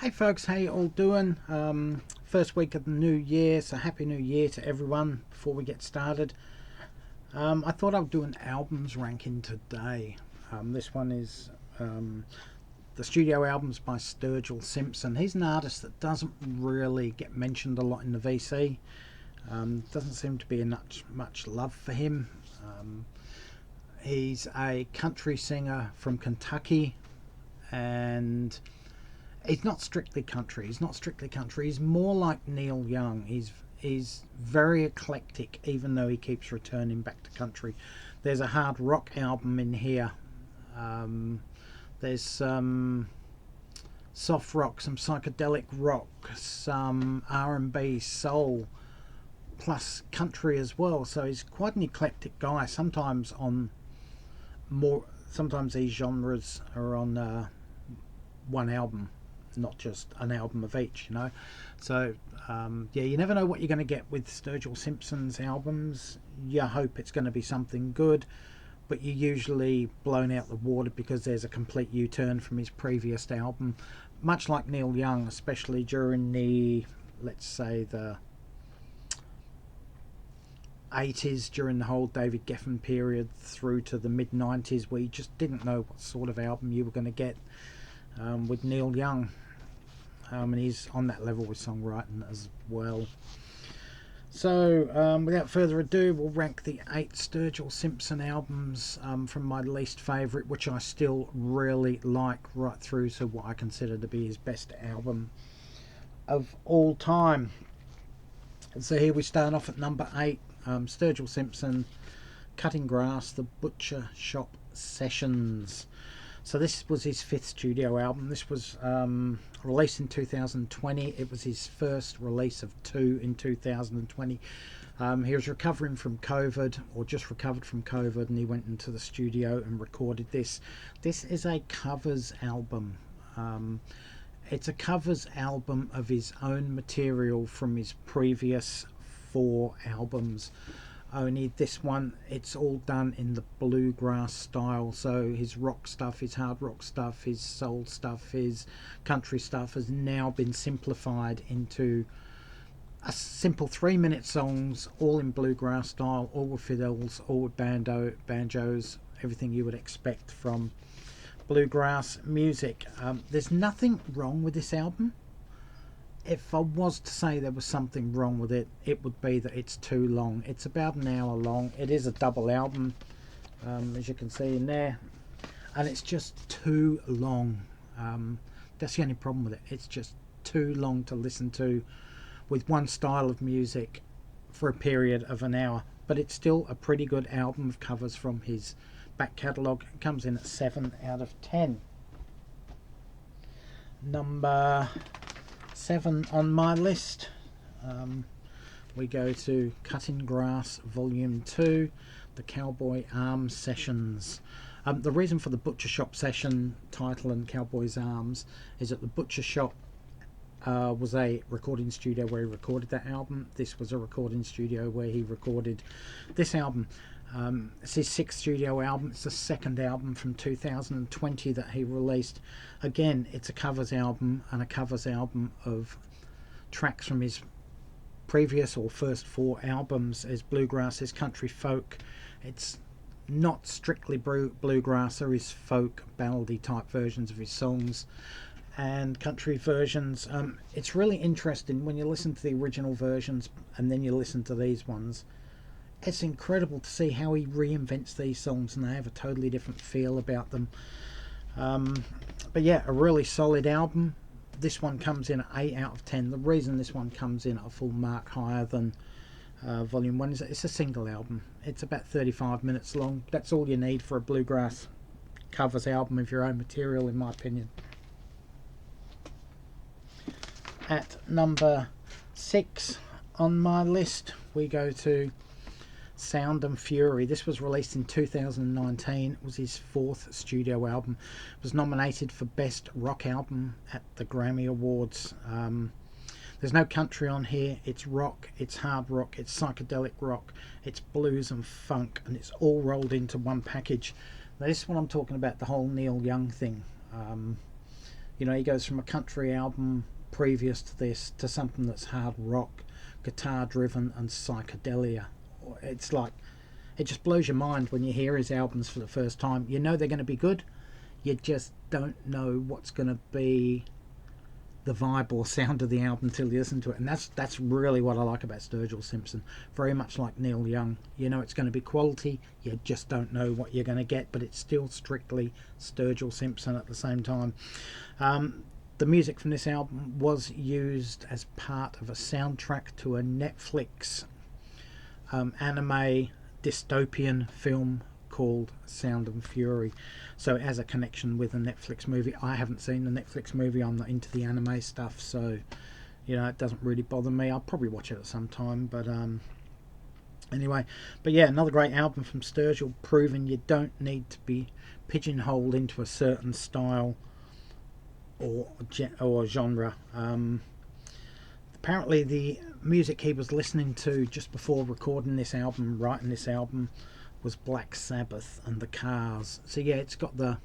Hey folks, how you all doing? First week of the new year, so happy new year to everyone. Before we get started, I thought I would do an albums ranking today. This one is the studio albums by Sturgill Simpson. He's an artist that doesn't really get mentioned a lot in the VC. Doesn't seem to be much love for him. He's a country singer from Kentucky, and he's not strictly country. He's more like Neil Young. He's very eclectic, even though he keeps returning back to country. There's a hard rock album in here. There's some soft rock, some psychedelic rock, some R&B, soul, plus country as well. So he's quite an eclectic guy. Sometimes these genres are on one album, not just an album of each. So yeah, you never know what you're going to get with Sturgill Simpson's albums. You hope it's going to be something good, but you're usually blown out the water because there's a complete U-turn from his previous album, much like Neil Young, especially during the, let's say, the 80s, during the whole David Geffen period through to the mid 90s, where you just didn't know what sort of album you were going to get with Neil Young, and he's on that level with songwriting as well. So without further ado, we'll rank the 8 Sturgill Simpson albums from my least favourite, which I still really like, right through to what I consider to be his best album of all time. So here we start off at number 8, Sturgill Simpson, Cutting Grass, The Butcher Shop Sessions. So this was his 5th studio album. This was released in 2020. It was his first release of 2 in 2020. He was recovering from COVID, or just recovered from COVID, and he went into the studio and recorded this. This is a covers album. It's a covers album of his own material from his previous 4 albums. Only this one, it's all done in the bluegrass style. So his rock stuff, his hard rock stuff, his soul stuff, his country stuff has now been simplified into a simple 3-minute songs, all in bluegrass style, all with fiddles, all with banjos, everything you would expect from bluegrass music. There's nothing wrong with this album. If I was to say there was something wrong with it, it would be that it's too long. It's about an hour long. It is a double album, as you can see in there, and it's just too long. That's the only problem with it. It's just too long to listen to with one style of music for a period of an hour. But it's still a pretty good album of covers from his back catalogue. It comes in at 7 out of 10. Number 7 on my list, we go to Cutting Grass Volume 2, the Cowboy Arms Sessions. The reason for the Butcher Shop Session title and Cowboy's Arms is that the Butcher Shop was a recording studio where he recorded that album. This was a recording studio where he recorded this album. It's his 6th studio album. It's the 2nd album from 2020 that he released. Again, it's a covers album, and a covers album of tracks from his previous or first 4 albums. His bluegrass, his country folk. It's not strictly bluegrass, or his folk ballady type versions of his songs and country versions. It's really interesting when you listen to the original versions and then you listen to these ones. It's incredible to see how he reinvents these songs, and they have a totally different feel about them. But yeah, a really solid album. This one comes in at 8 out of 10. The reason this one comes in at a full mark higher than Volume 1 is that it's a single album. It's about 35 minutes long. That's all you need for a bluegrass covers album of your own material, in my opinion. At number 6 on my list, we go to Sound and Fury. This was released in 2019. It was his 4th studio album. It was nominated for Best Rock Album at the Grammy Awards. There's no country on here. It's rock, it's hard rock, it's psychedelic rock, it's blues and funk, and it's all rolled into one package. Now, this is what I'm talking about, the whole Neil Young thing. You know, he goes from a country album previous to this to something that's hard rock, guitar driven, and psychedelia. It's like, it just blows your mind when you hear his albums for the first time. You know they're going to be good, you just don't know what's going to be the vibe or sound of the album till you listen to it. And that's really what I like about Sturgill Simpson. Very much like Neil Young, you know it's going to be quality, you just don't know what you're going to get, but it's still strictly Sturgill Simpson at the same time. The music from this album was used as part of a soundtrack to a Netflix anime dystopian film called Sound and Fury. So it has a connection with a Netflix movie. I haven't seen the Netflix movie, I'm not into the anime stuff, so you know it doesn't really bother me. I'll probably watch it at some time, but anyway. But yeah, another great album from Sturgill, proving you don't need to be pigeonholed into a certain style or genre. Apparently the music he was listening to just before recording this album, writing this album, was Black Sabbath and the Cars. So yeah, it's got the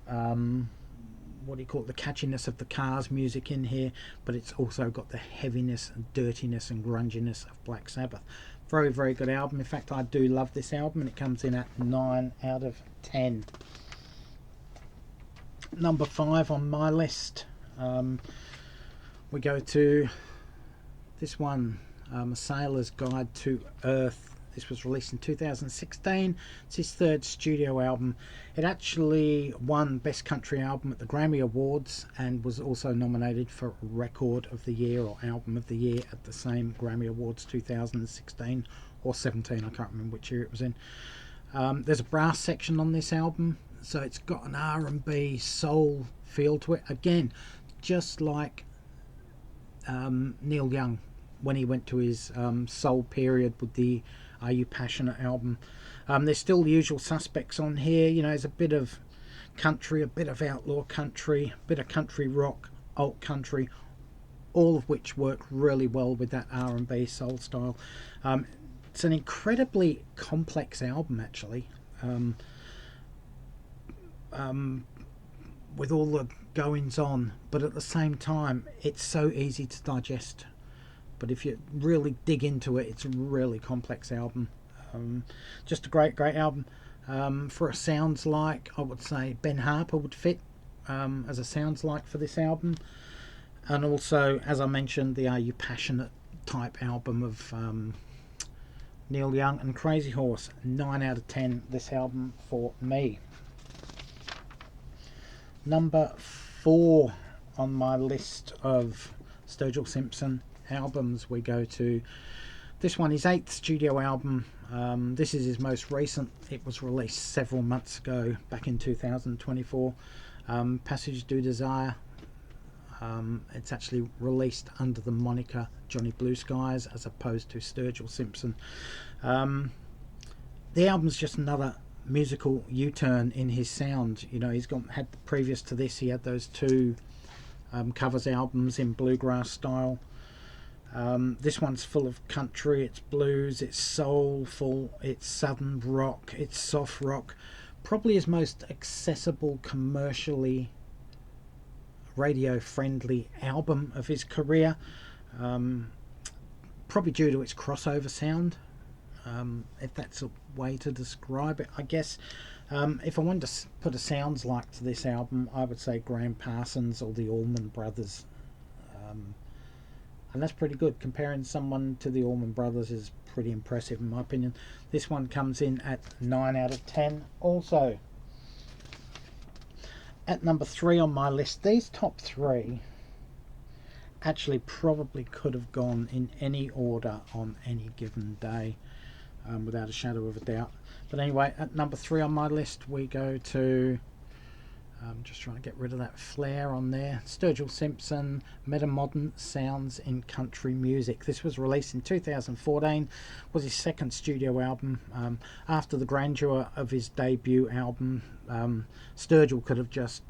what do you call it, the catchiness of the Cars music in here, but it's also got the heaviness and dirtiness and grunginess of Black Sabbath. Very, very good album. In fact, I do love this album, and it comes in at 9 out of 10. Number 5 on my list, we go to this one, A Sailor's Guide to Earth. This was released in 2016. It's his third studio album. It actually won Best Country Album at the Grammy Awards and was also nominated for Record of the Year or Album of the Year at the same Grammy Awards 2016 or 17. I can't remember which year it was in. There's a brass section on this album, so it's got an R&B soul feel to it. Again, just like Neil Young when he went to his soul period with the Are You Passionate album. There's still the usual suspects on here. You know, there's a bit of country, a bit of outlaw country, a bit of country rock, alt country, all of which work really well with that R&B soul style. It's an incredibly complex album, actually, with all the goings on, but at the same time it's so easy to digest. But if you really dig into it, it's a really complex album. Just a great album. For a sounds like, I would say Ben Harper would fit as a sounds like for this album. And also, as I mentioned, the Are You Passionate type album of Neil Young and Crazy Horse. 9 out of 10, this album for me. Number 4 on my list of Sturgill Simpson albums, we go to this one, his 8th studio album. This is his most recent. It was released several months ago, back in 2024. Passage du Desire. It's actually released under the moniker Johnny Blue Skies as opposed to Sturgill Simpson. The album's just another musical U-turn in his sound. You know, had previous to this, he had those 2 covers albums in bluegrass style. This one's full of country, it's blues, it's soulful, it's southern rock, it's soft rock. Probably his most accessible, commercially radio friendly album of his career, probably due to its crossover sound, if that's a way to describe it, I guess. If I wanted to put a sounds like to this album, I would say Graham Parsons or the Allman Brothers, and that's pretty good. Comparing someone to the Allman Brothers is pretty impressive in my opinion. This one comes in at 9 out of 10 also. At number 3 on my list, these top 3 actually probably could have gone in any order on any given day, without a shadow of a doubt. But anyway, at number 3 on my list, we go to, just trying to get rid of that flare on there, Sturgill Simpson, Metamodern Sounds in Country Music. This was released in 2014, was his 2nd studio album. After the grandeur of his debut album, Sturgill could have just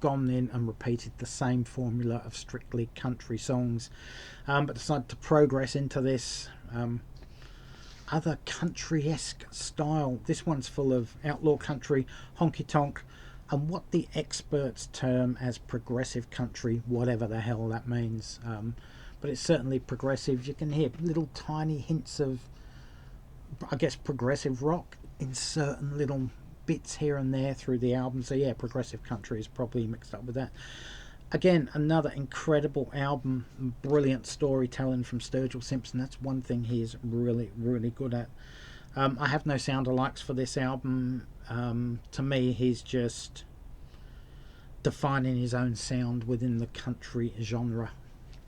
gone in and repeated the same formula of strictly country songs, but decided to progress into this other country-esque style. This one's full of outlaw country, honky-tonk, and what the experts term as progressive country, whatever the hell that means. But it's certainly progressive. You can hear little tiny hints of, I guess, progressive rock in certain little bits here and there through the album. So yeah, progressive country is probably mixed up with that. Again, another incredible album, brilliant storytelling from Sturgill Simpson. That's one thing he's really, really good at. I have no sound alikes for this album. To me, he's just defining his own sound within the country genre.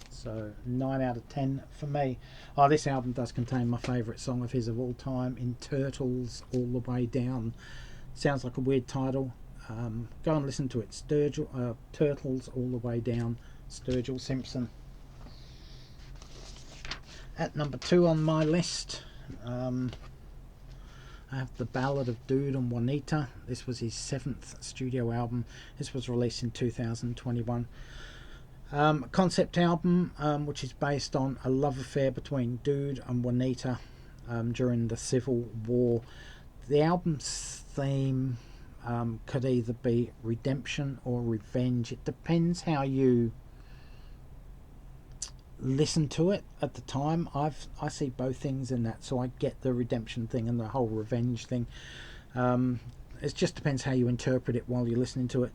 So 9 out of 10 for me. Oh, this album does contain my favourite song of his of all time, In Turtles All the Way Down. Sounds like a weird title. Go and listen to it. Turtles All the Way Down, Sturgill Simpson. At number 2 on my list, I have The Ballad of Dude and Juanita. This was his 7th studio album. This was released in 2021. Concept album, which is based on a love affair between Dude and Juanita during the Civil War. The album's theme could either be redemption or revenge. It depends how you listen to it at the time. I see both things in that, so I get the redemption thing and the whole revenge thing. It just depends how you interpret it while you're listening to it.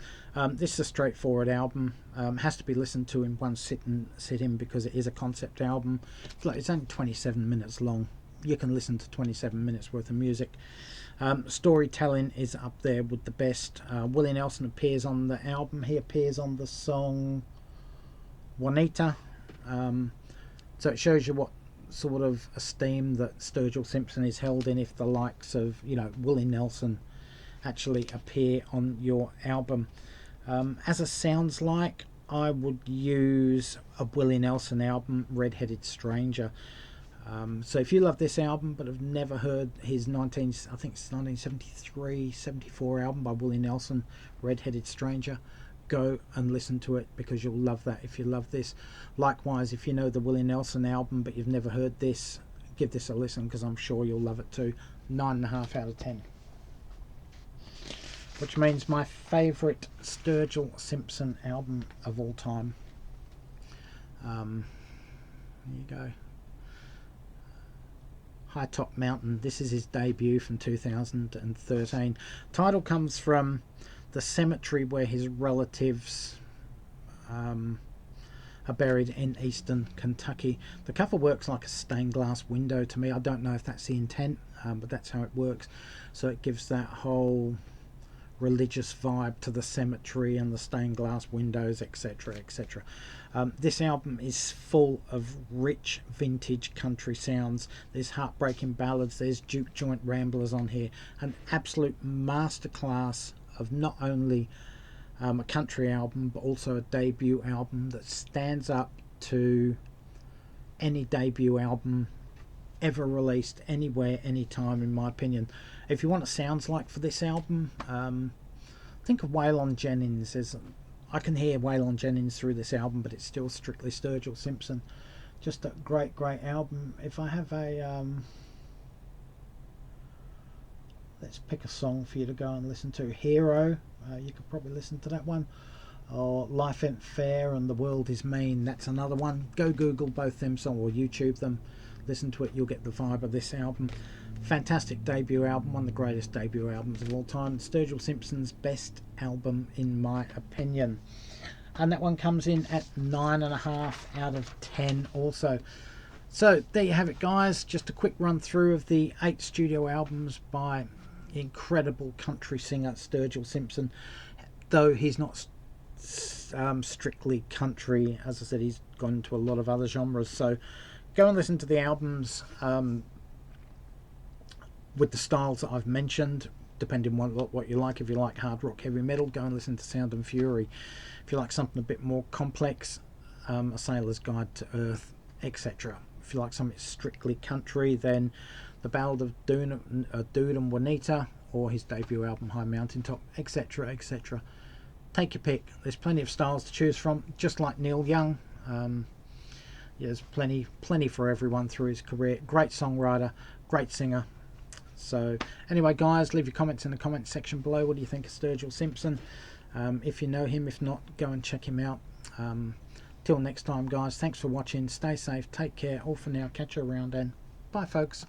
This is a straightforward album. Has to be listened to in one sit-in because it is a concept album. It's only 27 minutes long. You can listen to 27 minutes worth of music. Storytelling is up there with the best. Willie Nelson appears on the album. He appears on the song Juanita. So it shows you what sort of esteem that Sturgill Simpson is held in if the likes of, Willie Nelson actually appear on your album. As a sounds like, I would use a Willie Nelson album, Red-Headed Stranger. So if you love this album but have never heard his 1973-74 album by Willie Nelson, Red-Headed Stranger, go and listen to it because you'll love that if you love this. Likewise, if you know the Willie Nelson album but you've never heard this, give this a listen because I'm sure you'll love it too. 9.5 out of 10. Which means my favourite Sturgill Simpson album of all time. There you go. High Top Mountain. This is his debut from 2013. Title comes from the cemetery where his relatives are buried in eastern Kentucky. The cover works like a stained glass window to me. I don't know if that's the intent, but that's how it works. So it gives that whole religious vibe to the cemetery and the stained glass windows, etc., etc. This album is full of rich vintage country sounds. There's heartbreaking ballads, there's juke joint ramblers on here. An absolute masterclass of not only a country album but also a debut album that stands up to any debut album ever released anywhere, anytime, in my opinion. If you want what it sounds like for this album, think of Waylon Jennings. I can hear Waylon Jennings through this album, but it's still strictly Sturgill Simpson. Just a great album. If I have a let's pick a song for you to go and listen to. Hero, you could probably listen to that one. Or Life Ain't Fair and The World Is Mean, that's another one. Go Google both them songs or YouTube them. Listen to it, you'll get the vibe of this album. Fantastic debut album, one of the greatest debut albums of all time. Sturgill Simpson's best album in my opinion. And that one comes in at 9.5 out of 10 also. So there you have it, guys. Just a quick run through of the 8 studio albums by incredible country singer Sturgill Simpson. Though he's not strictly country, as I said, he's gone to a lot of other genres. So go and listen to the albums with the styles that I've mentioned, depending on what you like. If you like hard rock, heavy metal, go and listen to Sound and Fury. If you like something a bit more complex, A Sailor's Guide to Earth, etc. If you like something strictly country, then The Ballad of Dude and Juanita, or his debut album High Mountaintop, etc., etc. Take your pick. There's plenty of styles to choose from, just like Neil Young. There's plenty for everyone through his career. Great songwriter, great singer. So anyway, guys, leave your comments in the comments section below. What do you think of Sturgill Simpson? If you know him, if not, go and check him out. Till next time, guys, thanks for watching. Stay safe, take care. All for now. Catch you around, and bye, folks.